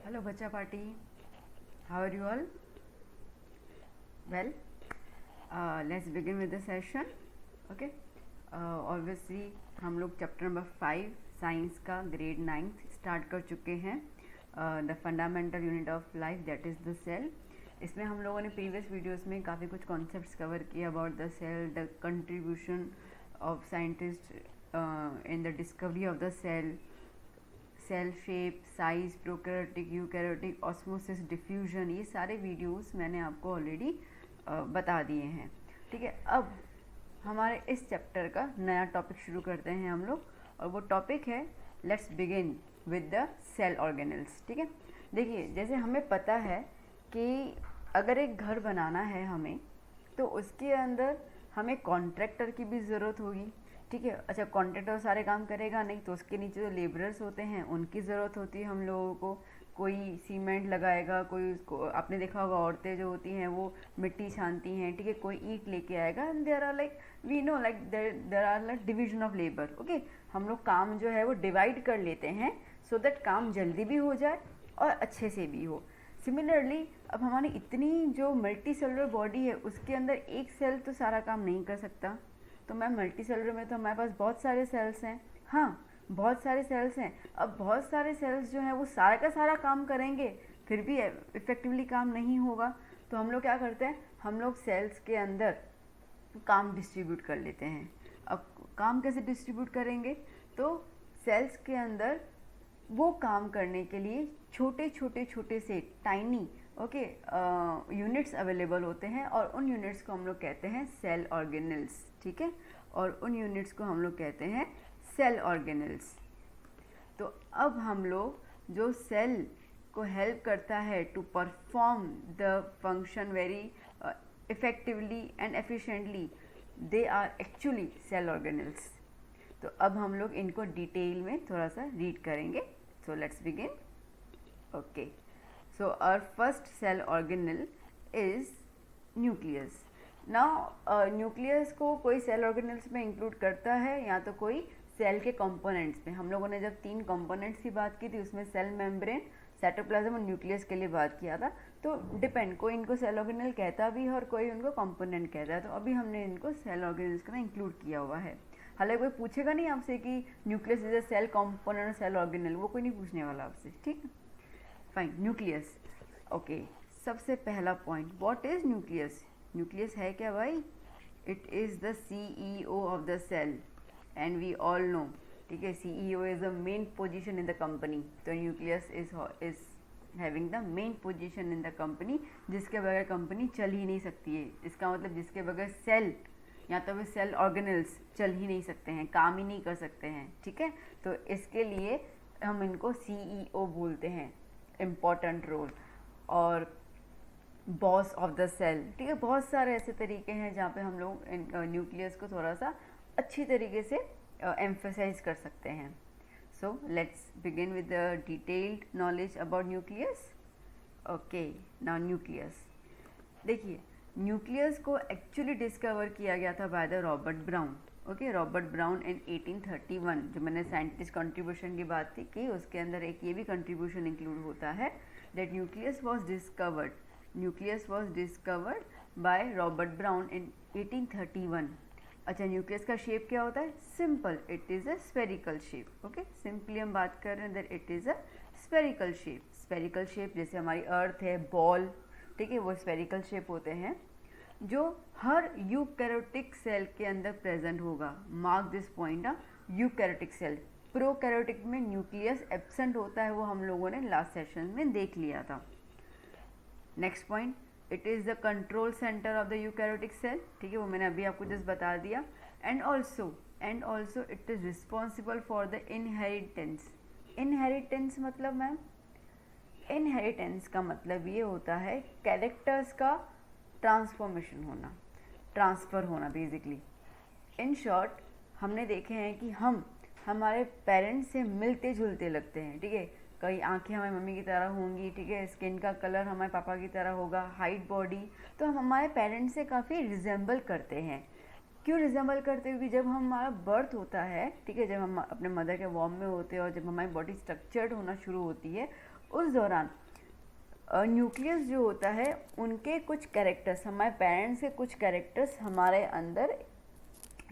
Hello Bacha Party, how are you all? Well, let's begin with the session. Okay. Obviously हम लोग chapter number 5 science का grade 9th start कर चुके हैं. The fundamental unit of life that is the cell. इसमें हम लोगों ने प्रीवियस वीडियोस में काफ़ी कुछ कॉन्सेप्ट्स कवर किए about the cell, the contribution of scientist in the discovery of the cell, cell shape, size, prokaryotic, eukaryotic, osmosis, diffusion. ये सारे वीडियोस मैंने आपको ऑलरेडी बता दिए हैं. ठीक है, अब हमारे इस चैप्टर का नया टॉपिक शुरू करते हैं हम लोग, और वो टॉपिक है let's begin with the cell organelles. ठीक है, देखिए जैसे हमें पता है कि अगर एक घर बनाना है हमें, तो उसके अंदर हमें कॉन्ट्रैक्टर की भी ज़रूरत होगी. ठीक है, अच्छा कॉन्ट्रैक्टर सारे काम करेगा नहीं, तो उसके नीचे जो लेबरर्स होते हैं उनकी ज़रूरत होती है हम लोगों को. कोई सीमेंट लगाएगा, कोई उसको, आपने देखा होगा औरतें जो होती हैं वो मिट्टी छानती हैं. ठीक है, कोई ईंट लेके आएगा. And there are like we know like there are like division of labour. Okay, हम लोग काम जो है वो डिवाइड कर लेते हैं सो दैट काम जल्दी भी हो जाए और अच्छे से भी हो. सिमिलरली अब हमारी इतनी जो मल्टी सेलुलर बॉडी है उसके अंदर एक सेल तो सारा काम नहीं कर सकता. तो मैम मल्टी सेलुलर में तो हमारे पास बहुत सारे सेल्स हैं. हाँ, बहुत सारे सेल्स हैं. अब बहुत सारे सेल्स जो हैं वो सारा का सारा काम करेंगे, फिर भी इफ़ेक्टिवली काम नहीं होगा. तो हम लोग क्या करते हैं, हम लोग सेल्स के अंदर काम डिस्ट्रीब्यूट कर लेते हैं. अब काम कैसे डिस्ट्रीब्यूट करेंगे, तो सेल्स के अंदर वो काम करने के लिए छोटे छोटे छोटे से टाइनी यूनिट्स अवेलेबल होते हैं, और उन यूनिट्स को हम लोग कहते हैं सेल ऑर्गेनल्स. ठीक है, और उन यूनिट्स को हम लोग कहते हैं सेल ऑर्गेनल्स. तो अब हम लोग जो सेल को हेल्प करता है to perform the function very effectively and efficiently, they are actually cell organelles. तो अब हम लोग इनको डिटेल में थोड़ा सा रीड करेंगे. सो let's begin. Okay, so our first cell organelle is nucleus. now nucleus को कोई सेल ऑर्गेनल्स में इंक्लूड करता है या तो कोई सेल के कंपोनेंट्स में. हम लोगों ने जब 3 कंपोनेंट्स की बात की थी उसमें सेल मेम्ब्रेन, साइटोप्लाज्म और न्यूक्लियस के लिए बात किया था. तो डिपेंड, कोई इनको सेल ऑर्गेनल कहता भी है और कोई उनको कंपोनेंट कहता है. तो अभी हमने इनको सेल ऑर्गेनल्स के में इंक्लूड किया हुआ है. हालांकि कोई पूछेगा नहीं आपसे कि nucleus is a cell component और सेल ऑर्गेनल, वो कोई नहीं पूछने वाला आपसे. ठीक है, फाइन. न्यूक्लियस. ओके, सबसे पहला point, what is nucleus. Nucleus है क्या भाई? It is the CEO of the cell and we all know. ठीक है, CEO is the main position in the company. तो nucleus is having the main position in the company, जिसके बगैर company चल ही नहीं सकती है. इसका मतलब जिसके बगैर सेल या तो वे सेल ऑर्गेनल्स चल ही नहीं सकते हैं, काम ही नहीं कर सकते हैं. ठीक है, तो इसके लिए हम इनको CEO बोलते हैं, इम्पॉर्टेंट रोल, और बॉस ऑफ द सेल. ठीक है, बहुत सारे ऐसे तरीके हैं जहाँ पे हम लोग न्यूक्लियस को थोड़ा सा अच्छी तरीके से एम्फसाइज कर सकते हैं. So let's begin with the detailed knowledge about nucleus. Okay, now nucleus. देखिए, न्यूक्लियस को एक्चुअली डिस्कवर किया गया था by the Robert brown. Okay, Robert brown इन 1831. जो मैंने साइंटिस्ट कंट्रीब्यूशन की बात की उसके अंदर एक ये भी कंट्रीब्यूशन इंक्लूड होता है, that nucleus was discovered by Robert brown इन 1831. अच्छा, न्यूक्लियस का शेप क्या होता है? Simple, it is a spherical shape. Okay, simply हम बात कर रहे हैं that it is a spherical shape. Spherical shape जैसे हमारी अर्थ है, बॉल. ठीक है, वो स्फेरिकल शेप होते हैं जो हर यूकैरियोटिक सेल के अंदर प्रेजेंट होगा. Mark this point. Eukaryotic cell, prokaryotic में न्यूक्लियस एब्सेंट होता है, वो हम लोगों ने लास्ट सेशन में देख लिया था. Next point, it is the control centre of the eukaryotic cell. ठीक है, वो मैंने अभी आपको जस्ट बता दिया. And also it is responsible for the inheritance. Inheritance मतलब मैम, इनहेरिटेंस का मतलब ये होता है कैरेक्टर्स का ट्रांसफॉर्मेशन होना, ट्रांसफ़र होना बेसिकली. इन शॉर्ट, हमने देखे हैं कि हम हमारे पेरेंट्स से मिलते जुलते लगते हैं. ठीक है, कई आंखें हमारी मम्मी की तरह होंगी. ठीक है, स्किन का कलर हमारे पापा की तरह होगा, हाइट, बॉडी. तो हम हमारे पेरेंट्स से काफ़ी रिजेंबल करते हैं. क्यों रिजेंबल करते हुए? जब हमारा बर्थ होता है, ठीक है, जब हम अपने मदर के वॉर्म में होते हैं और जब हमारी बॉडी स्ट्रक्चर्ड होना शुरू होती है, उस दौरान न्यूक्लियस जो होता है उनके कुछ कैरेक्टर्स, हमारे पेरेंट्स के कुछ कैरेक्टर्स हमारे अंदर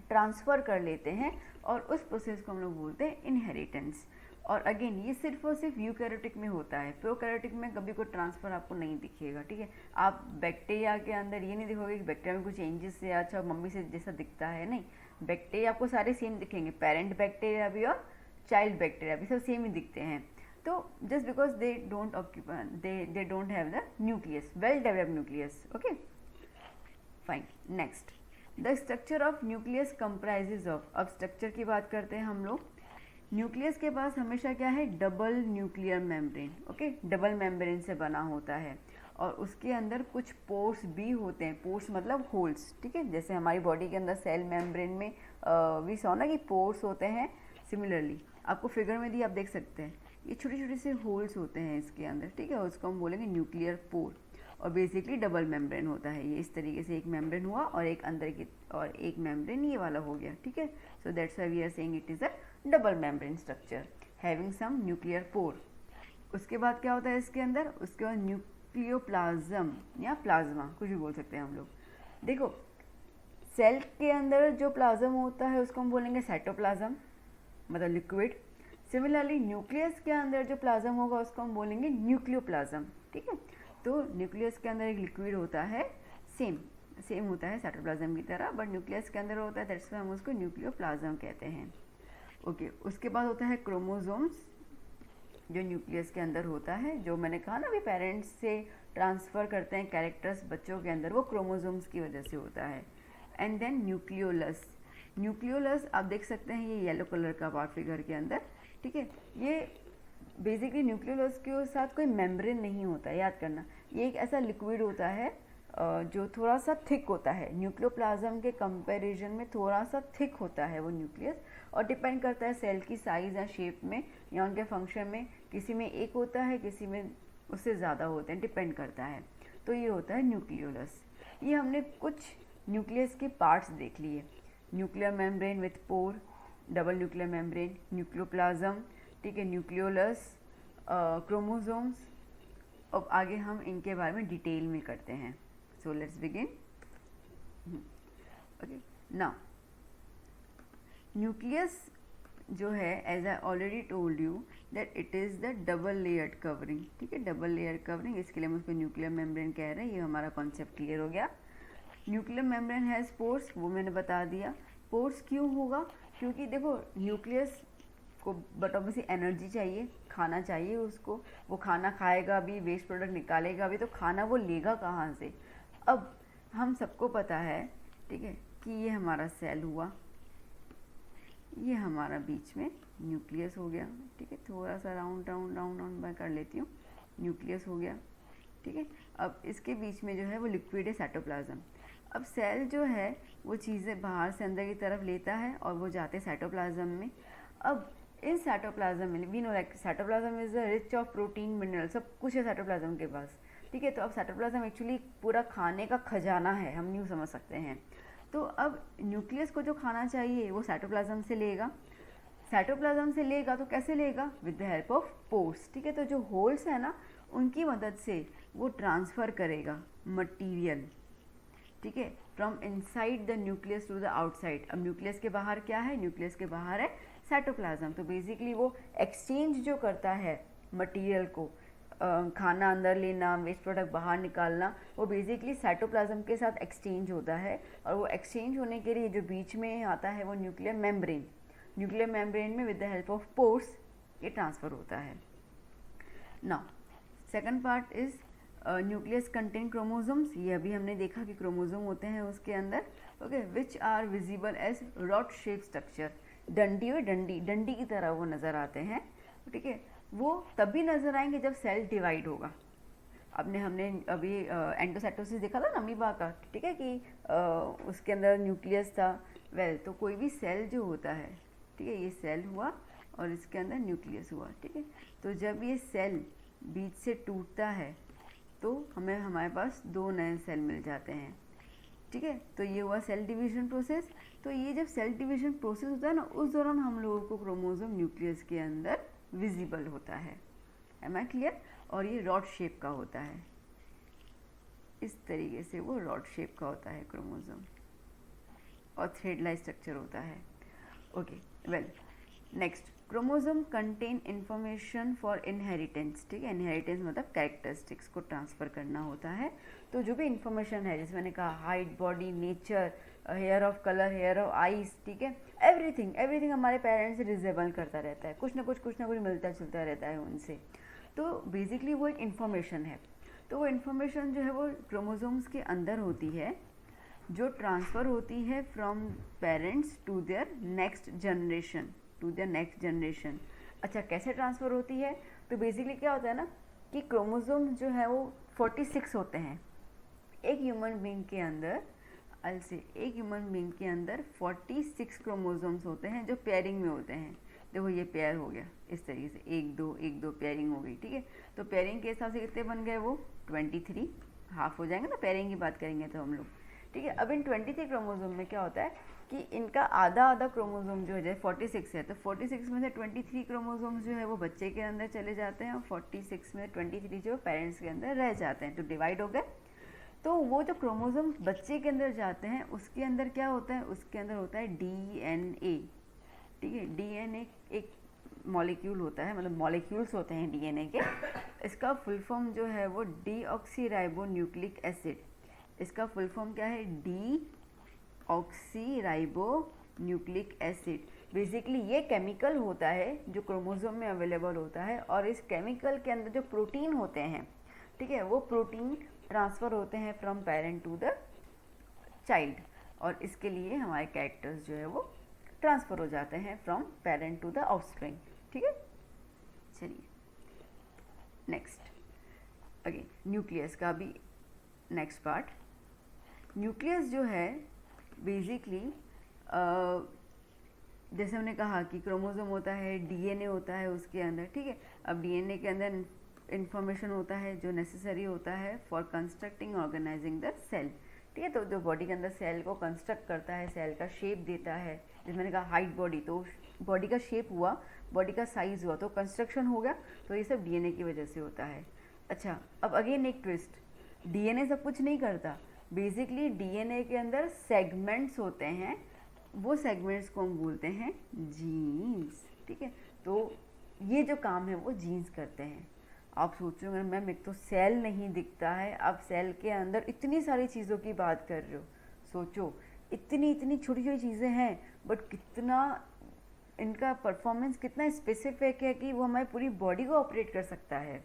ट्रांसफ़र कर लेते हैं और उस प्रोसेस को हम लोग बोलते हैं इनहेरिटेंस। और अगेन ये सिर्फ और सिर्फ यूकैरियोटिक में होता है, प्रोकैरियोटिक में कभी कोई ट्रांसफ़र आपको नहीं दिखेगा, ठीक है। आप बैक्टीरिया के अंदर ये नहीं दिखोगे कि बैक्टीरिया में कुछ चेंजेस से अच्छा मम्मी से जैसा दिखता है, नहीं, बैक्टीरिया आपको सारे सेम दिखेंगे, पेरेंट बैक्टीरिया भी और चाइल्ड बैक्टीरिया भी सब सेम ही दिखते हैं। तो just because they don't have the nucleus, well developed nucleus, okay fine. Next, the structure of nucleus comprises of, अब स्ट्रक्चर की बात करते हैं हम लोग। न्यूक्लियस के पास हमेशा क्या है, double nuclear membrane, okay, double membrane से बना होता है और उसके अंदर कुछ पोर्स भी होते हैं, पोर्स मतलब होल्स, ठीक है। जैसे हमारी बॉडी के अंदर सेल मेम्ब्रेन में वी सो ना कि पोर्स होते हैं, सिमिलरली आपको फिगर में दी आप देख सकते हैं, ये छोटे छोटे से होल्स होते हैं इसके अंदर, ठीक है, उसको हम बोलेंगे न्यूक्लियर पोर। और बेसिकली डबल मेम्ब्रेन होता है ये, इस तरीके से एक मेम्ब्रेन हुआ और एक अंदर की और एक मेम्ब्रेन ये वाला हो गया, ठीक है। So that's why we are saying it is a double membrane structure having some nuclear pore. उसके बाद क्या होता है इसके अंदर, उसके बाद न्यूक्लियोप्लाज्म या प्लाज्मा, कुछ भी बोल सकते हैं हम लोग। देखो सेल के अंदर जो प्लाज्म होता है उसको हम बोलेंगे साइटोप्लाज्म, मतलब लिक्विड। सिमिलरली न्यूक्लियस के अंदर जो प्लाज्म होगा उसको हम बोलेंगे न्यूक्लियोप्लाज्म, ठीक है। तो न्यूक्लियस के अंदर एक लिक्विड होता है, सेम होता है साइटोप्लाज्म की तरह, बट न्यूक्लियस के अंदर होता है, दैट्स व्हाई हम उसको न्यूक्लियोप्लाज्म कहते हैं, ओके। उसके बाद होता है क्रोमोसोम्स, जो न्यूक्लियस के अंदर होता है, जो मैंने कहा ना भी पेरेंट्स से ट्रांसफ़र करते हैं कैरेक्टर्स बच्चों के अंदर, वो क्रोमोसोम्स की वजह से होता है। एंड देन न्यूक्लियोलस, न्यूक्लियोलस आप देख सकते हैं ये येलो कलर का पार्ट फिगर के अंदर, ठीक है। ये बेसिकली न्यूक्लियोलस के साथ कोई मेम्ब्रेन नहीं होता है, याद करना, ये एक ऐसा लिक्विड होता है जो थोड़ा सा थिक होता है, न्यूक्लियोप्लाज्म के कंपैरिजन में थोड़ा सा थिक होता है वो न्यूक्लियस, और डिपेंड करता है सेल की साइज़ या शेप में या उनके फंक्शन में, किसी में एक होता है किसी में उससे ज़्यादा होते हैं, डिपेंड करता है। तो ये होता है न्यूक्लियोलस। ये हमने कुछ न्यूक्लियस के पार्ट्स देख लिए, nuclear membrane with pore, double nuclear membrane, nucleoplasm, ठीक है, न्यूक्लियोलस, क्रोमोसोम्स। अब आगे हम इनके बारे में डिटेल में करते हैं। So let's begin, okay. Now nucleus जो है, as I already told you that it is the double layered covering, ठीक है, डबल लेयर कवरिंग, इसके लिए हम उसको न्यूक्लियर मेम्ब्रेन कह रहे हैं। ये हमारा कॉन्सेप्ट क्लियर हो गया। न्यूक्लियर मेम्ब्रेन हैज़ पोर्स, वो मैंने बता दिया। पोर्स क्यों होगा, क्योंकि देखो न्यूक्लियस को बट ऑब्वियसली एनर्जी चाहिए, खाना चाहिए उसको, वो खाना खाएगा भी, वेस्ट प्रोडक्ट निकालेगा भी, तो खाना वो लेगा कहाँ से। अब हम सबको पता है, ठीक है, कि ये हमारा सेल हुआ, ये हमारा बीच में न्यूक्लियस हो गया, ठीक है, थोड़ा सा राउंड राउंड राउंड राउंड मैं कर लेती हूँ, न्यूक्लियस हो गया, ठीक है। अब इसके बीच में जो है वो लिक्विड है साइटोप्लाज्म। अब सेल जो है वो चीज़ें बाहर से अंदर की तरफ लेता है और वो जाते हैं साइटोप्लाज्म में। अब इन साइटोप्लाज्म में we know like cytoplasm is rich of protein, mineral, सब कुछ है साइटोप्लाज्म के पास, ठीक है। तो अब साइटोप्लाज्म एक्चुअली पूरा खाने का खजाना है, हम यूँ समझ सकते हैं। तो अब न्यूक्लियस को जो खाना चाहिए वो साइटोप्लाज्म से लेगा, साइटोप्लाज्म से लेगा तो कैसे लेगा, with the help of pores, ठीक है। तो जो होल्स है ना उनकी मदद से वो ट्रांसफ़र करेगा मटीरियल, ठीक है, from inside the nucleus to the outside. अब न्यूक्लियस के बाहर क्या है, न्यूक्लियस के बाहर है साइटोप्लाज्म। तो बेसिकली वो एक्सचेंज जो करता है मटेरियल को, खाना अंदर लेना, वेस्ट प्रोडक्ट बाहर निकालना, वो बेसिकली साइटोप्लाज्म के साथ एक्सचेंज होता है। और वो एक्सचेंज होने के लिए जो बीच में आता है वो न्यूक्लियर मेम्ब्रेन, न्यूक्लियर मेम्ब्रेन में with the help of pores ये ट्रांसफ़र होता है। Now second part is nucleus contain chromosomes. ये अभी हमने देखा कि क्रोमोसोम होते हैं उसके अंदर, okay, which are visible as rod shape structure, डंडी की तरह वो नज़र आते हैं, ठीक है। वो तभी नज़र आएंगे जब सेल डिवाइड होगा। हमने अभी एंडोसाइटोसिस देखा था ना अमीबा का, ठीक है, कि उसके अंदर न्यूक्लियस था। वेल तो कोई भी सेल जो होता है, ठीक है, ये सेल हुआ और इसके अंदर न्यूक्लियस हुआ, ठीक है। तो जब ये सेल बीच से टूटता है तो हमारे पास दो नए सेल मिल जाते हैं, ठीक है। तो ये हुआ सेल डिवीजन प्रोसेस। तो ये जब सेल डिवीजन प्रोसेस होता है ना, उस दौरान हम लोगों को क्रोमोसोम न्यूक्लियस के अंदर विजिबल होता है, एम आई क्लियर? और ये रॉड शेप का होता है, इस तरीके से वो रॉड शेप का होता है क्रोमोसोम, और थ्रेड लाइक स्ट्रक्चर होता है। Okay well, next, chromosome contain information for inheritance. ठीक है, इनहेरिटेंस मतलब कैरेक्टरिस्टिक्स को ट्रांसफ़र करना होता है। तो जो भी इंफॉर्मेशन है, जैसे मैंने कहा height, body, nature, hair of colour, hair of eyes, ठीक है, एवरीथिंग हमारे पेरेंट्स से रिजेबल करता रहता है, कुछ ना कुछ मिलता जुलता रहता है उनसे। तो बेसिकली वो एक इन्फॉर्मेशन है। तो वो इन्फॉर्मेशन जो है वो क्रोमोसोम्स के अंदर होती है, जो ट्रांसफ़र होती है from parents to their next generation. अच्छा, कैसे ट्रांसफ़र होती है? तो बेसिकली क्या होता है ना कि क्रोमोसोम जो है वो 46 होते हैं एक ह्यूमन बीइंग के अंदर। एक ह्यूमन बीइंग के अंदर 46 क्रोमोसोम्स होते हैं जो पेयरिंग में होते हैं। देखो ये पेयर हो गया इस तरीके से, 1 2 पेयरिंग हो गई। ठीक है, तो पेयरिंग के हिसाब से कितने बन गए? वो 23 हाफ हो जाएंगे ना, पेयरिंग की बात करेंगे तो हम लोग। ठीक है, अब इन 23 क्रोमोसोम में क्या होता है कि इनका आधा क्रोमोसोम जो है, जैसे 46 है तो 46 में से 23 क्रोमोसोम जो है वो बच्चे के अंदर चले जाते हैं, और 46 में 23 जो पेरेंट्स के अंदर रह जाते हैं, तो डिवाइड हो गए। तो वो जो क्रोमोसोम बच्चे के अंदर जाते हैं उसके अंदर क्या होता है? उसके अंदर होता है DNA। ठीक है, DNA एक मॉलिक्यूल होता है, मतलब मॉलिक्यूल्स होते हैं DNA के। इसका फुल फॉर्म जो है वो डीऑक्सीराइबोन्यूक्लिक एसिड। इसका फुल फॉर्म क्या है? Deoxyribonucleic acid. बेसिकली ये केमिकल होता है जो क्रोमोसोम में अवेलेबल होता है, और इस केमिकल के अंदर जो प्रोटीन होते हैं, ठीक है, वो प्रोटीन ट्रांसफ़र होते हैं from parent to the child, और इसके लिए हमारे कैरेक्टर्स जो है वो ट्रांसफ़र हो जाते हैं from parent to the offspring. ठीक है, चलिए नेक्स्ट, अगेन न्यूक्लियस का भी नेक्स्ट पार्ट। न्यूक्लियस जो है बेसिकली जैसे हमने कहा कि क्रोमोसोम होता है, DNA होता है उसके अंदर। ठीक है, अब DNA के अंदर इंफॉर्मेशन होता है जो नेसेसरी होता है for constructing organising the cell. ठीक है, तो जो बॉडी के अंदर सेल को कंस्ट्रक्ट करता है, सेल का शेप देता है, जैसे मैंने कहा हाइट बॉडी, तो बॉडी का शेप हुआ, बॉडी का साइज हुआ, तो कंस्ट्रक्शन हो गया। तो ये सब DNA की वजह से होता है। अच्छा, अब अगेन एक ट्विस्ट, DNA सब कुछ नहीं करता। बेसिकली DNA के अंदर सेगमेंट्स होते हैं, वो सेगमेंट्स को हम बोलते हैं जीन्स। ठीक है, तो ये जो काम है वो जीन्स करते हैं। आप सोचोगे मैम एक तो सेल नहीं दिखता है, आप सेल के अंदर इतनी सारी चीज़ों की बात कर रहे हो। सोचो, इतनी छोटी छोटी चीज़ें हैं, बट कितना इनका परफॉर्मेंस कितना स्पेसिफिक है कि वो हमारी पूरी बॉडी को ऑपरेट कर सकता है।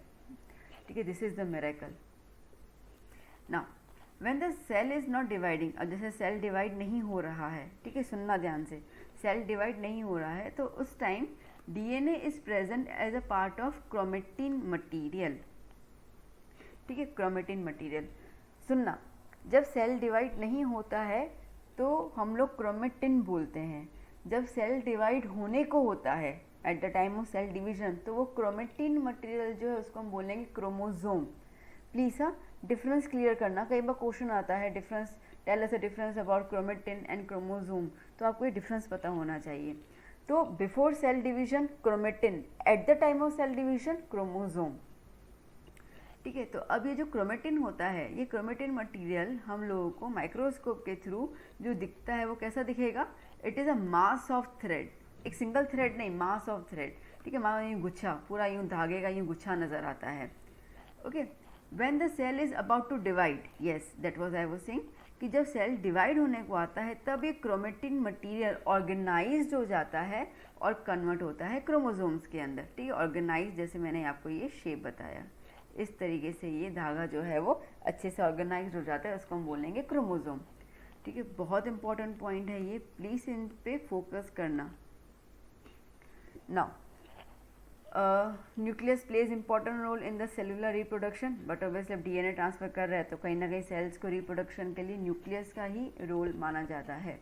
ठीक है, this is the miracle. Now when the cell is not dividing, अब जैसे सेल डिवाइड नहीं हो रहा है, ठीक है, सुनना ध्यान से, सेल डिवाइड नहीं हो रहा है, तो उस time DNA is present as a part of chromatin material। ठीक है, क्रोमेटिन मटेरियल। सुनना, जब सेल डिवाइड नहीं होता है तो हम लोग क्रोमेटिन बोलते हैं। जब सेल डिवाइड होने को होता है at the time of cell division, तो वो क्रोमेटिन मटेरियल जो है उसको हम बोलेंगे क्रोमोसोम। प्लीज़ हाँ, डिफरेंस क्लियर करना, कई बार क्वेश्चन आता है difference, tell us a difference about chromatin and chromosome, तो आपको ये डिफरेंस पता होना चाहिए। तो before cell division chromatin, at the time of cell division chromosome. ठीक है, तो अब ये जो क्रोमेटिन होता है, ये क्रोमेटिन मटेरियल हम लोगों को माइक्रोस्कोप के थ्रू जो दिखता है वो कैसा दिखेगा? It is a mass of thread, एक सिंगल थ्रेड नहीं, मास ऑफ थ्रेड। ठीक है, मानो यूँ गुच्छा, पूरा यूँ धागे का यूँ गुच्छा नज़र आता है। Okay, when the cell is about to divide, yes that was I was saying, कि जब सेल डिवाइड होने को आता है तब ये क्रोमेटिन मटेरियल ऑर्गेनाइज्ड हो जाता है और कन्वर्ट होता है क्रोमोसोम्स के अंदर। ठीक है, ऑर्गेनाइज, जैसे मैंने आपको ये शेप बताया, इस तरीके से ये धागा जो है वो अच्छे से ऑर्गेनाइज्ड हो जाता है, उसको हम बोलेंगे क्रोमोसोम। ठीक है, बहुत इंपॉर्टेंट पॉइंट है ये, प्लीज़ इन पे फोकस करना। Now nucleus plays important role in the cellular reproduction, but obviously अब DNA ट्रांसफर कर रहा है तो कहीं ना कहीं सेल्स को रिप्रोडक्शन के लिए न्यूक्लियस का ही रोल माना जाता है।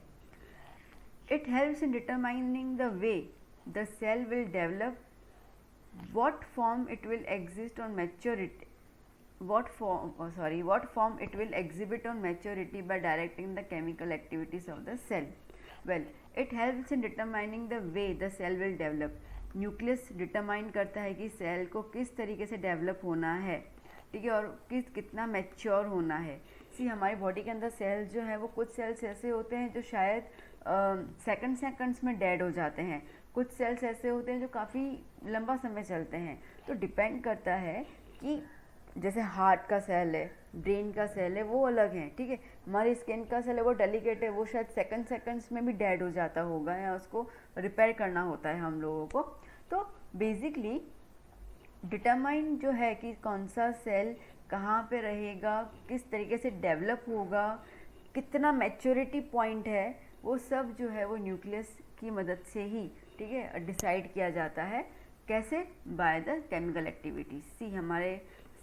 It helps in determining the way the cell will develop, what form it will exist on maturity, what form it will exhibit on maturity by directing the chemical activities of the cell. Well, it helps in determining the way the cell will develop, nucleus determine करता है कि cell को किस तरीके से develop होना है, ठीक है, और कितना मैच्योर होना है। सी हमारी बॉडी के अंदर सेल्स जो है वो कुछ सेल्स ऐसे होते हैं जो शायद सेकंड्स में डेड हो जाते हैं, कुछ सेल्स ऐसे होते हैं जो काफ़ी लंबा समय चलते हैं। तो डिपेंड करता है कि जैसे हार्ट का सेल है, ब्रेन का सेल है, वो अलग है, ठीक है। हमारी स्किन का सेल है वो डेलिकेट है, वो शायद सेकंड्स में भी डेड हो जाता होगा या उसको रिपेयर करना होता है हम लोगों को। तो बेसिकली डिटरमाइन जो है कि कौन सा सेल कहाँ पे रहेगा, किस तरीके से डेवलप होगा, कितना मैच्योरिटी पॉइंट है, वो सब जो है वो न्यूक्लियस की मदद से ही, ठीक है, डिसाइड किया जाता है। कैसे? By the chemical activities. See हमारे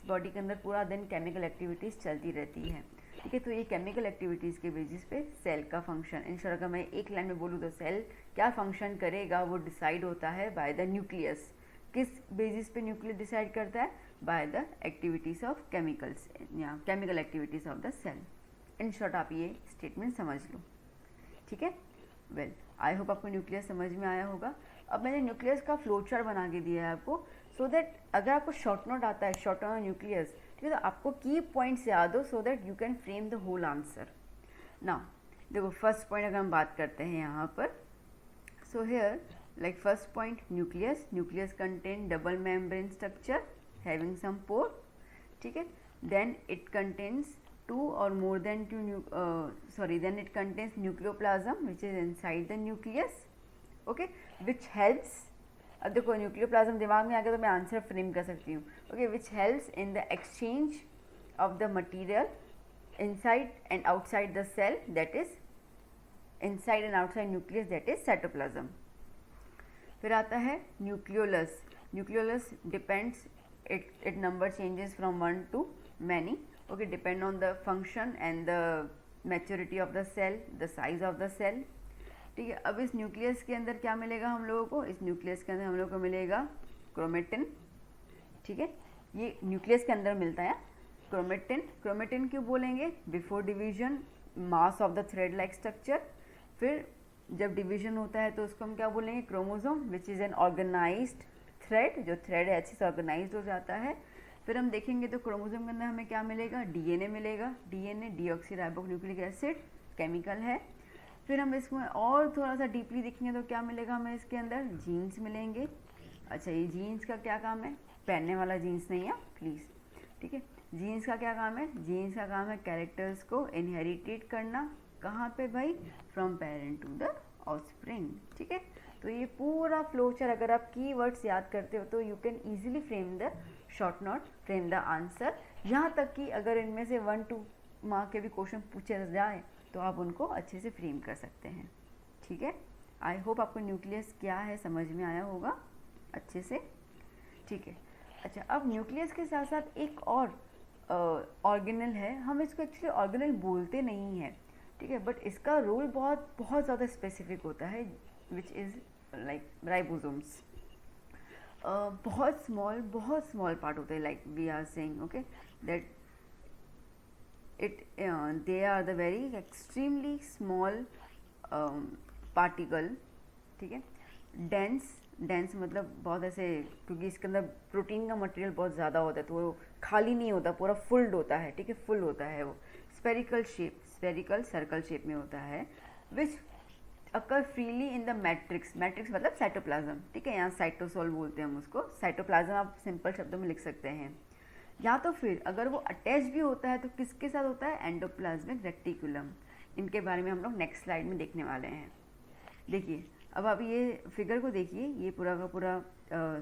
बॉडी के अंदर पूरा दिन केमिकल एक्टिविटीज़ चलती रहती है, ठीक है। तो ये केमिकल एक्टिविटीज़ के बेसिस पे सेल का फंक्शन, इन शॉर्ट अगर मैं एक लाइन में बोलूँ तो सेल क्या फंक्शन करेगा वो डिसाइड होता है बाय द न्यूक्लियस। किस बेसिस पे न्यूक्लियस डिसाइड करता है? By the activities of chemicals या chemical activities of the cell. In short आप ये स्टेटमेंट समझ लो, ठीक है। वेल आई होप आपको न्यूक्लियस समझ में आया होगा। अब मैंने न्यूक्लियस का फ्लो चार्ट बना के दिया है आपको, सो दैट अगर आपको शॉर्ट नोट आता है, शॉर्ट नोट न्यूक्लियस, ठीक है, तो आपको की पॉइंट्स याद हो so that you can frame the whole answer. Now देखो फर्स्ट पॉइंट अगर हम बात करते हैं यहाँ पर, so here like first point nucleus contain double membrane structure having some pore, ठीक है। then it contains then it contains nucleoplasm which is inside the nucleus, okay, which helps, अब देखो न्यूक्लियोप्लाज्म दिमाग में आ गया तो मैं आंसर फ्रेम कर सकती हूँ, okay, which helps in the exchange of the material inside and outside the cell, that is inside and outside nucleus, that is cytoplasm। फिर आता है nucleolus depends, it number changes from 1 to many, okay, depend on the function and the maturity of the cell, the size of the cell, ठीक है। अब इस nucleus के अंदर क्या मिलेगा हम लोगों को? इस न्यूक्लियस के अंदर हम लोग को मिलेगा क्रोमेटिन, ठीक है, ये न्यूक्लियस के अंदर मिलता है क्रोमेटिन क्यों बोलेंगे? Before division mass of the thread like structure. फिर जब डिवीजन होता है तो उसको हम क्या बोलेंगे? Chromosome, which is an organized thread, जो थ्रेड है अच्छे से ऑर्गेनाइज्ड हो जाता है। फिर हम देखेंगे तो क्रोमोसोम के अंदर हमें क्या मिलेगा? डीएनए मिलेगा, डीएनए डीऑक्सीराइबोन्यूक्लिक एसिड केमिकल है। फिर हम इसमें और थोड़ा सा डीपली देखेंगे तो क्या मिलेगा हमें इसके अंदर? जीन्स मिलेंगे। अच्छा, ये जीन्स का क्या काम है? पहनने वाला जीन्स नहीं है प्लीज़, ठीक है। जीन्स का क्या काम है? जीन्स का काम है कैरेक्टर्स को इनहेरिटेट करना। कहाँ पे भाई? From parent to the offspring, ठीक है। तो ये पूरा फ्लो चार्ट अगर आप कीवर्ड्स याद करते हो तो you can easily frame the short note, frame the answer. यहाँ तक कि अगर इनमें से 1-2 मार्क के भी क्वेश्चन पूछे जाए तो आप उनको अच्छे से फ्रेम कर सकते हैं, ठीक है। आई होप आपको न्यूक्लियस क्या है समझ में आया होगा अच्छे से, ठीक है। अच्छा, अब न्यूक्लियस के साथ साथ एक और ऑर्गेनल है, हम इसको एक्चुअली ऑर्गेनल बोलते नहीं हैं, ठीक है, बट इसका रोल बहुत ज़्यादा स्पेसिफिक होता है, विच इज़ लाइक राइबोसोम्स। बहुत स्मॉल पार्ट होते हैं, like we are saying, okay, that they are the very extremely small particle, ठीक है। डेंस मतलब बहुत ऐसे, क्योंकि इसके अंदर प्रोटीन का मटेरियल बहुत ज़्यादा होता है तो वो खाली नहीं होता, पूरा फुल्ड होता है, ठीक है, फुल होता है वो। स्पेरिकल सर्कल शेप में होता है, विच अकर फ्रीली इन द मैट्रिक्स मतलब साइटोप्लाज्म, ठीक है, यहाँ साइटोसोल बोलते हैं हम उसको। साइटोप्लाज्म आप सिंपल शब्दों में लिख सकते हैं। या तो फिर अगर वो अटैच भी होता है तो किसके साथ होता है? Endoplasmic reticulum. इनके बारे में हम लोग नेक्स्ट स्लाइड में देखने वाले हैं। देखिए, अब आप ये फिगर को देखिए, ये पूरा का पूरा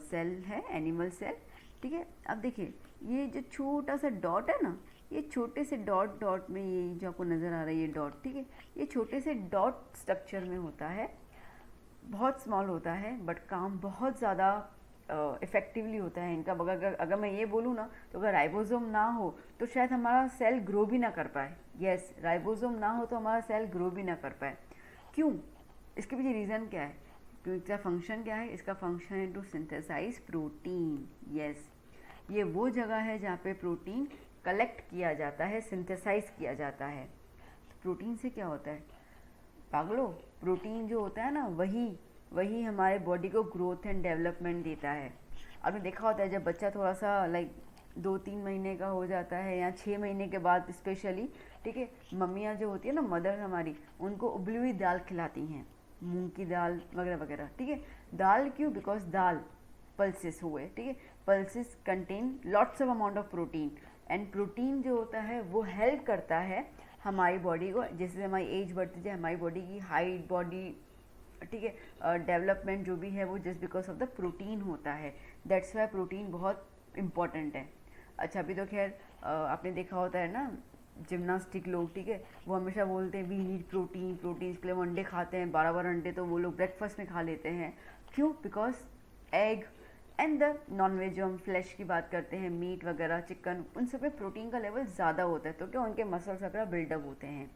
सेल है, एनिमल सेल, ठीक है। अब देखिए ये जो छोटा सा डॉट है ना, ये छोटे से डॉट में, ये जो आपको नज़र आ रहा है ये डॉट, ठीक है, ये छोटे से डॉट स्ट्रक्चर में होता है, बहुत स्मॉल होता है, बट काम बहुत ज़्यादा इफ़ेक्टिवली होता है इनका। अगर मैं ये बोलूँ ना, तो अगर राइबोसोम ना हो तो शायद हमारा सेल ग्रो भी ना कर पाए। यस, राइबोसोम ना हो तो हमारा सेल ग्रो भी ना कर पाए। क्यों? इसके पीछे रीज़न क्या है? क्योंकि इसका फंक्शन क्या है? इसका फंक्शन है टू सिंथेसाइज प्रोटीन। यस, ये वो जगह है जहाँ पे प्रोटीन कलेक्ट किया जाता है, सिंथेसाइज किया जाता है। तो प्रोटीन से क्या होता है? पागलो, प्रोटीन जो होता है ना, वही हमारे बॉडी को ग्रोथ एंड डेवलपमेंट देता है। आपने देखा होता है जब बच्चा थोड़ा सा लाइक 2-3 महीने का हो जाता है या 6 महीने के बाद स्पेशली, ठीक है, मम्मियाँ जो होती है ना, मदर हमारी, उनको उबली हुई दाल खिलाती हैं, मूंग की दाल वगैरह वगैरह, ठीक है। दाल क्यों? बिकॉज दाल पल्सेस हुए, ठीक है, pulses contain lots of amount of protein, and protein जो होता है वो हेल्प करता है हमारी बॉडी को, जैसे हमारी एज बढ़ती जाए हमारी बॉडी की हाइट, बॉडी, ठीक है, डेवलपमेंट जो भी है वो just because of the protein होता है। दैट्स वाई प्रोटीन बहुत इंपॉर्टेंट है। अच्छा, अभी तो खैर आपने देखा होता है ना, जिम्नास्टिक लोग, ठीक है, वो हमेशा बोलते हैं वी नीड प्रोटीन, प्रोटीन, इसके लिए वो अंडे खाते हैं 12 अंडे, तो वो लोग ब्रेकफास्ट में खा लेते हैं। क्यों? Because egg and the non veg, जो हम फ्लैश की बात करते हैं, मीट वगैरह, चिकन, उन सब में प्रोटीन का लेवल ज़्यादा होता है, तो क्या उनके मसल्स वगैरह बिल्डअप होते हैं।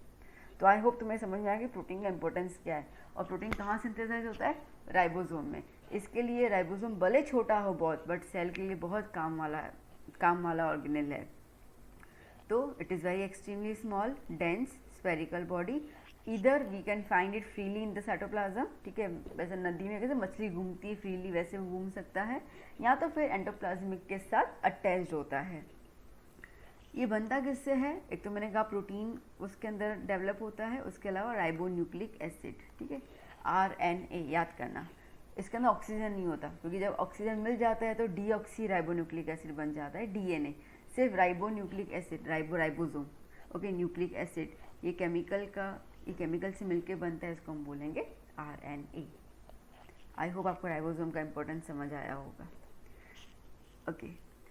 तो आई होप तुम्हें समझ में आया कि प्रोटीन का इंपॉर्टेंस क्या है। और प्रोटीन कहाँ सिंथेसाइज होता है? राइबोसोम में। इसके लिए राइबोसोम भले छोटा हो बहुत, बट सेल के लिए बहुत काम वाला ऑर्गेनेल है। तो it is very extremely small, dense, spherical body. इधर we can find it freely in the cytoplasm, ठीक है, वैसे नदी में कैसे मछली घूमती है फ्रीली, वैसे वो घूम सकता है, या तो फिर एंडोप्लाज्मिक के साथ अटैच्ड होता है। ये बनता किससे है? एक तो मैंने कहा प्रोटीन उसके अंदर डेवलप होता है, उसके अलावा राइबोन्यूक्लिक एसिड, ठीक है, RNA, याद करना। इसके अंदर ऑक्सीजन नहीं होता, क्योंकि जब ऑक्सीजन मिल जाता है तो डीऑक्सी राइबोन्यूक्लिक एसिड बन जाता है, DNA। सिर्फ ribonucleic acid, ribosome, okay, nucleic acid, ये केमिकल से मिलके बनता है, इसको हम बोलेंगे RNA। आई होप आपको राइबोसोम का इंपॉर्टेंस समझ आया होगा। ओके,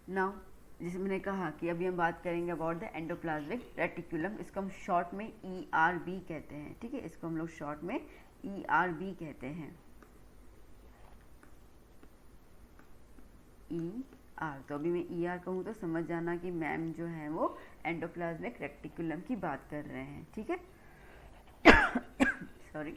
नाउ जैसे मैंने कहा कि अभी हम बात करेंगे अबाउट द एंडोप्लाज्मिक रेटिकुलम। इसको हम शॉर्ट में ERB कहते हैं, ठीक है, इसको हम लोग शॉर्ट में ERB कहते हैं, ER। तो अभी मैं ER कहूँ तो समझ जाना कि मैम जो है वो एंडोप्लाज्मिक रेटिकुलम की बात कर रहे हैं, ठीक है। Sorry.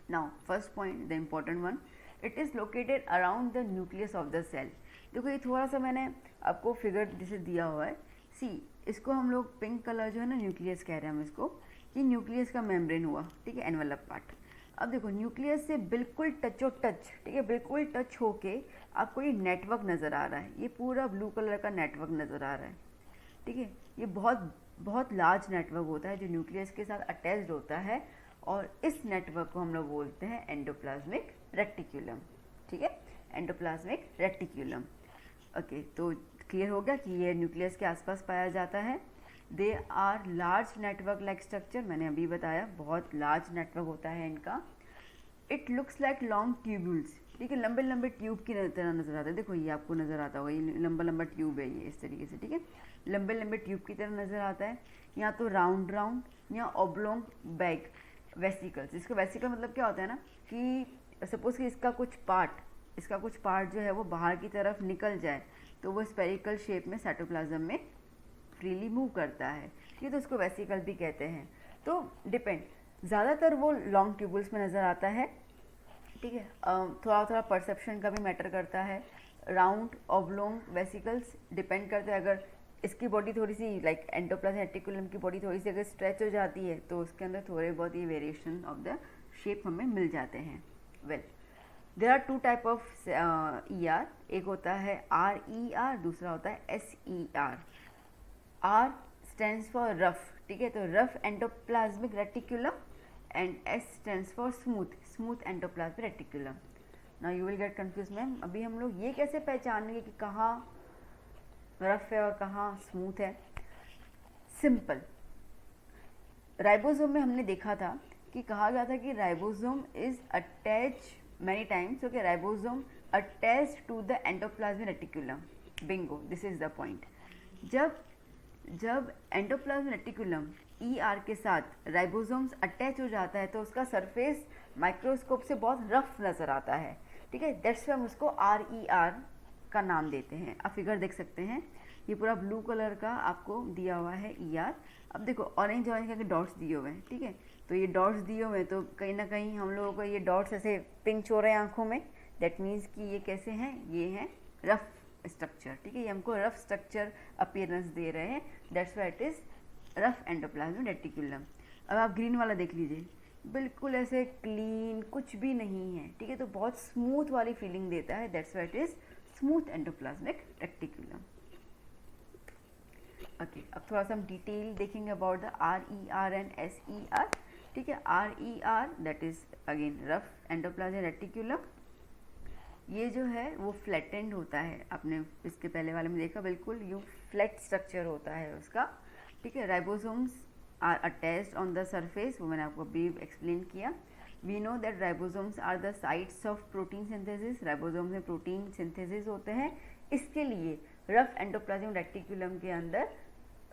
Now first point, the important one, it is located around the nucleus of the cell. देखो ये थोड़ा सा मैंने आपको फिगर जैसे दिया हुआ है, सी, इसको हम लोग पिंक कलर जो है ना, न्यूक्लियस कह रहे हैं हम इसको, ये न्यूक्लियस का मेम्ब्रेन हुआ, ठीक है, एनवेलप पार्ट। अब देखो न्यूक्लियस से बिल्कुल टच, ठीक है, बिल्कुल टच होके आपको ये नेटवर्क नज़र आ रहा है, ये पूरा ब्लू कलर का नेटवर्क नज़र आ रहा है, ठीक है। ये बहुत लार्ज नेटवर्क होता है जो न्यूक्लियस के साथ अटैच्ड होता है, और इस नेटवर्क को हम लोग बोलते हैं एंडोप्लाज्मिक रेटिकुलम, ठीक है, एंडोप्लाज्मिक रेटिकुलम। ओके, तो क्लियर हो गया कि ये न्यूक्लियस के आसपास पाया जाता है। They are large network like structure, मैंने अभी बताया बहुत लार्ज नेटवर्क होता है इनका। It looks like long tubules, ठीक है, लंबे लंबे ट्यूब की तरह नजर आता है। देखो ये आपको नजर आता होगा, ये लंबा लंबा ट्यूब है, ये इस तरीके से, ठीक है, लंबे लंबे ट्यूब की तरह नजर आता है, या तो राउंड या ऑब्लोंग बैग वेसिकल्स। इसका वेसिकल मतलब क्या होता है ना, कि सपोज कि इसका कुछ पार्ट जो है वो बाहर की तरफ निकल जाए, तो वो स्पेरिकल शेप में साइटोप्लाज्म में फ्रीली मूव करता है, ठीक है, तो उसको वेसिकल भी कहते हैं। तो डिपेंड, ज़्यादातर वो लॉन्ग ट्यूबल्स में नज़र आता है, ठीक है, थोड़ा परसेप्शन का भी मैटर करता है। राउंड, ऑब्लोंग, वेसिकल्स डिपेंड करते हैं। अगर इसकी बॉडी थोड़ी सी लाइक एंडोप्लाज्मिक रेटिकुलम की बॉडी थोड़ी सी अगर स्ट्रेच हो जाती है, तो उसके अंदर थोड़े बहुत ये वेरिएशन ऑफ द शेप हमें मिल जाते हैं। Well, there are two type of ER, एक होता है RER, दूसरा होता है SER। R stands for rough, ठीक है, तो rough endoplasmic reticulum, and S stands for smooth endoplasmic reticulum. Now you will get confuse, ma'am अभी हम लोग ये कैसे पहचानेंगे कि कहाँ रफ है और कहाँ स्मूथ है? सिंपल, राइबोसोम में हमने देखा था कि कहा गया था कि ribosome is attach many times, okay, ribosome attached to the endoplasmic reticulum, bingo, this is the point। जब एंडोप्लाज्मिक रेटिकुलम ER के साथ राइबोसोम्स अटैच हो जाता है तो उसका सरफेस माइक्रोस्कोप से बहुत रफ नज़र आता है, ठीक है, दैट्स वाई हम उसको RER का नाम देते हैं। आप फिगर देख सकते हैं, ये पूरा ब्लू कलर का आपको दिया हुआ है ER। अब देखो ऑरेंज करके डॉट्स दिए हुए हैं, ठीक है, तो ये डॉट्स दिए हुए हैं, तो कहीं ना कहीं हम लोगों को ये डॉट्स ऐसे पिंच हो रहे हैं आंखों में, दैट मीन्स कि ये कैसे हैं, ये हैं रफ स्ट्रक्चर, ठीक है, ये हमको रफ स्ट्रक्चर अपीयरेंस दे रहे हैं, that's why it is rough endoplasmic reticulum. अब आप ग्रीन वाला देख लीजिए, बिल्कुल ऐसे क्लीन कुछ भी नहीं है, ठीक है, तो बहुत स्मूथ वाली फीलिंग देता है, that's why it is smooth endoplasmic reticulum. Okay, अब थोड़ा सा हम डिटेल देखेंगे about the RER and SER, ठीक है। RER that is again rough endoplasmic reticulum, ये जो है वो फ्लैटेंड होता है, आपने इसके पहले वाले में देखा, बिल्कुल यू फ्लैट स्ट्रक्चर होता है उसका, ठीक है। Ribosomes are attached on the surface, वो मैंने आपको अभी एक्सप्लेन किया। We know that ribosomes are the sites of protein synthesis, ribosomes में प्रोटीन सिंथेसिस होते हैं, इसके लिए रफ एंडोप्लाज्मिक रेटिकुलम के अंदर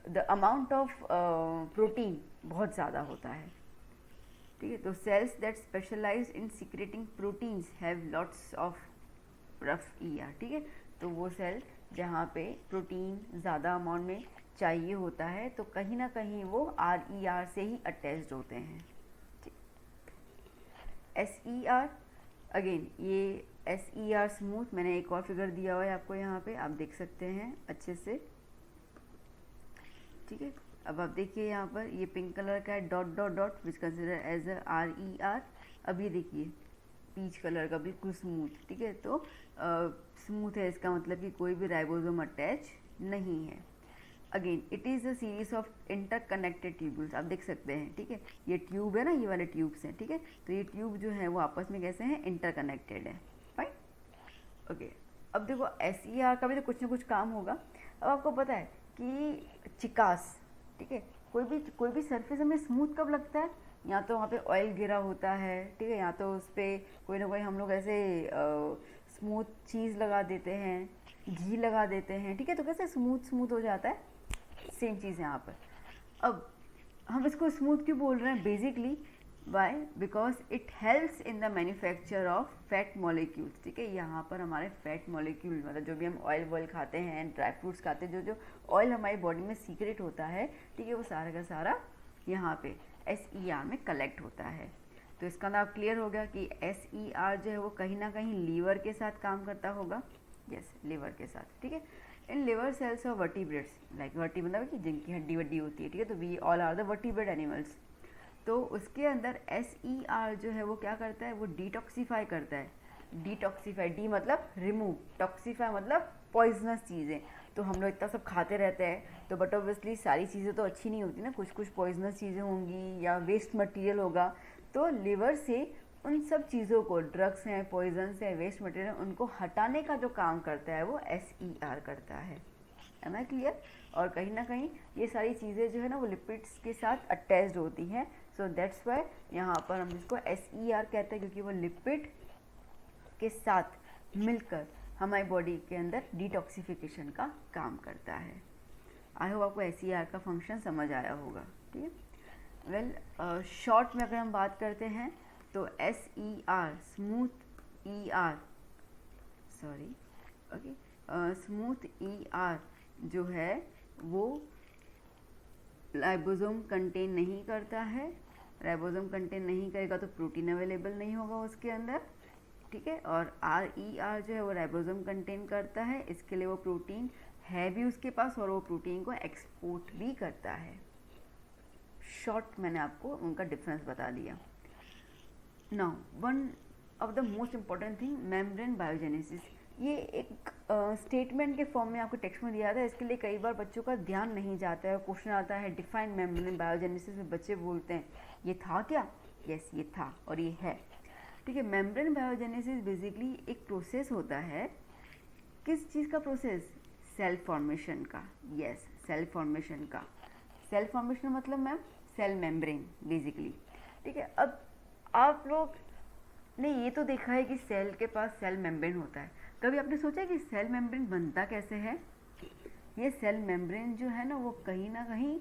द अमाउंट ऑफ प्रोटीन बहुत ज़्यादा होता है, ठीक है। तो cells that specialize in secreting proteins have lots of rough ER, ठीक है। तो वो सेल जहाँ पे प्रोटीन ज़्यादा अमाउंट में चाहिए होता है, तो कहीं ना कहीं वो RER से ही अटैच्ड होते हैं, ठीक। SER अगेन, ये SER स्मूथ, मैंने एक और फिगर दिया हुआ है आपको यहाँ पे, आप देख सकते हैं अच्छे से, ठीक है। अब आप देखिए यहाँ पर ये पिंक कलर का है, dot dot dot which consider as a RER। अब ये देखिए पीच कलर का, बिल्कुल स्मूथ, ठीक है। तो स्मूथ है, इसका मतलब कि कोई भी राइबोसोम अटैच नहीं है। Again it is a series of interconnected tubules, आप देख सकते हैं, ठीक है। ये ट्यूब है ना, ये वाले ट्यूब्स हैं, ठीक है। तो ये ट्यूब जो है वो आपस में कैसे हैं, इंटरकनेक्टेड है, फाइन। ओके, अब देखो SER का भी तो कुछ ना कुछ काम होगा। अब आपको पता है कि चिकास, ठीक है, कोई भी सरफेस हमें स्मूथ कब लगता है, या तो वहाँ पे ऑयल गिरा होता है, ठीक है, या तो उस पर कोई ना कोई हम लोग ऐसे स्मूथ चीज़ लगा देते हैं, घी लगा देते हैं, ठीक है, तो कैसे स्मूथ स्मूथ हो जाता है, सेम चीज़ यहाँ पर। अब हम इसको स्मूथ क्यों बोल रहे हैं, basically why, because it helps in the manufacture of fat molecules, ठीक है। यहाँ पर हमारे फैट मॉलिक्यूल, मतलब जो भी हम ऑयल खाते हैं, ड्राई फ्रूट्स खाते हैं, जो ऑयल हमारी बॉडी में सीक्रेट होता है, ठीक है, वो सारा का सारा यहाँ पे SER में कलेक्ट होता है। तो इसका नाम क्लियर हो गया कि SER जो है वो कहीं ना कहीं लीवर के साथ काम करता होगा, यस, लीवर के साथ, ठीक है। In liver cells of vertebrates, like मतलब कि जिनकी हड्डी वड्डी होती है, ठीक है, तो we all are the vertebrate animals. तो उसके अंदर SER जो है वो क्या करता है, वो डिटॉक्सीफाई करता है। डिटॉक्सीफाई, डी मतलब रिमूव, टॉक्सीफाई मतलब पॉइजनस चीज़ें। तो हम लोग इतना सब खाते रहते हैं, तो बट ऑब्वियसली सारी चीज़ें तो अच्छी नहीं होती ना, कुछ कुछ पॉइजनस चीज़ें होंगी या वेस्ट मटेरियल होगा, तो लिवर से उन सब चीज़ों को, ड्रग्स हैं, पॉइजन्स हैं, वेस्ट मटेरियल, उनको हटाने का जो काम करता है वो SER करता है ना, क्लियर। और कहीं ना कहीं ये सारी चीज़ें जो है ना वो लिपिड्स के साथ अटैच्ड होती हैं, सो दैट्स वाई यहाँ पर हम इसको SER कहते हैं, क्योंकि वो लिपिड के साथ मिलकर हमारी बॉडी के अंदर डिटॉक्सिफिकेशन का काम करता है। आई होप आपको SER का फंक्शन समझ आया होगा, ठीक है। वेल, शॉर्ट में अगर हम बात करते हैं तो SER smooth ER, sorry, okay, smooth ER जो है वो राइबोसोम कंटेन नहीं करता है। राइबोसोम कंटेन नहीं करेगा तो प्रोटीन अवेलेबल नहीं होगा उसके अंदर, ठीक है। और RER जो है वो राइबोसोम कंटेन करता है, इसके लिए वो प्रोटीन है भी उसके पास और वो प्रोटीन को एक्सपोर्ट भी करता है। शॉर्ट मैंने आपको उनका डिफरेंस बता दिया। Now one of the most important thing, membrane biogenesis, ये एक स्टेटमेंट के फॉर्म में आपको टेक्स्ट में दिया था, इसके लिए कई बार बच्चों का ध्यान नहीं जाता है, क्वेश्चन आता है डिफाइन मेम्ब्रेन बायोजेनेसिस में, बच्चे बोलते हैं ये था क्या, यस ये था और ये है, ठीक है। मेम्ब्रेन बायोजेनेसिस बेसिकली एक प्रोसेस होता है, किस चीज़ का प्रोसेस, सेल फॉर्मेशन का, यस सेल फॉर्मेशन का। सेल फॉर्मेशन मतलब मैम सेल मेम्ब्रेन बेसिकली, ठीक है। अब आप लोग ने ये तो देखा है कि सेल के पास सेल मेम्ब्रेन होता है, कभी आपने सोचा कि सेल मेम्ब्रेन बनता कैसे है। ये सेल मेम्ब्रेन जो है ना वो कहीं ना कहीं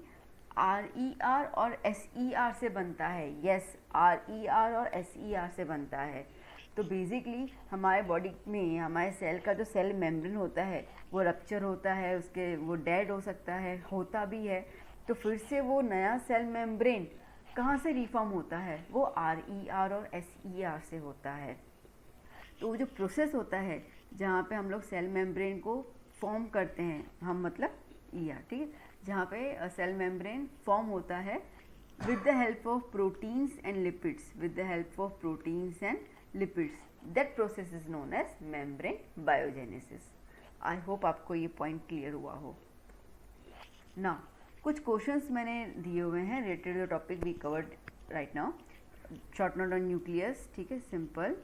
RER और SER से बनता है, यस RER और SER से बनता है। तो बेसिकली हमारे बॉडी में हमारे सेल का जो सेल मेम्ब्रेन होता है वो रप्चर होता है, उसके वो डेड हो सकता है, होता भी है, तो फिर से वो नया सेल मेम्ब्रेन कहाँ से रिफॉर्म होता है, वो RER और SER से होता है। तो वो जो प्रोसेस होता है जहाँ पे हम लोग सेल मेम्ब्रेन को फॉर्म करते हैं, हम मतलब ER, ठीक है, जहाँ पे सेल मेम्ब्रेन फॉर्म होता है with the help of proteins and lipids, with the help of proteins and lipids, that process is known as membrane biogenesis. I hope आपको ये point clear हुआ हो. Now कुछ क्वेश्चंस मैंने दिए हुए हैं related to topic we covered right now. Short note on nucleus, ठीक है, सिंपल.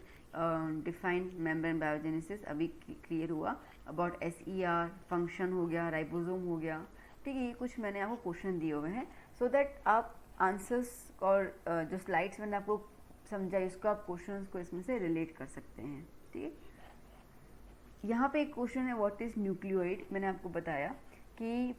डिफाइन मेम्ब्रेन बायोजेनेसिस अभी क्लियर हुआ. अबाउट SER फंक्शन हो गया, राइबोसोम हो गया, ठीक है. ये कुछ मैंने आपको क्वेश्चन दिए हुए हैं सो दैट आप आंसर्स और जो स्लाइड्स मैंने आपको समझाई उसको आप क्वेश्चंस को इसमें से रिलेट कर सकते हैं, ठीक है. यहाँ पे एक क्वेश्चन है व्हाट इज़ न्यूक्लियोइड. मैंने आपको बताया कि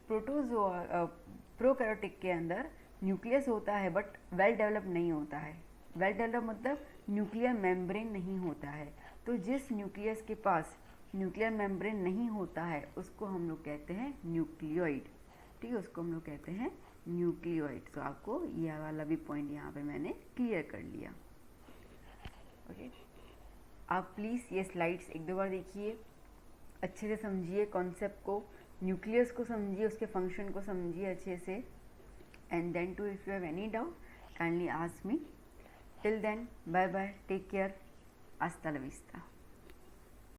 प्रोकैरियोटिक के अंदर न्यूक्लियस होता है बट वेल डेवलप नहीं होता है. वेल डेवलप मतलब न्यूक्लियर मेम्ब्रेन नहीं होता है. तो जिस न्यूक्लियस के पास न्यूक्लियर मेम्ब्रेन नहीं होता है उसको हम लोग कहते हैं न्यूक्लियोइड, ठीक है, उसको हम लोग कहते हैं न्यूक्लियोइड. तो आपको यह वाला भी पॉइंट यहाँ पे मैंने क्लियर कर लिया. ओके, आप प्लीज़ ये स्लाइड्स एक दो बार देखिए, अच्छे से समझिए कॉन्सेप्ट को, न्यूक्लियस को समझिए, उसके फंक्शन को समझिए अच्छे से. And then to if you have any doubt kindly ask me. Till then bye bye, take care, हasta la vista.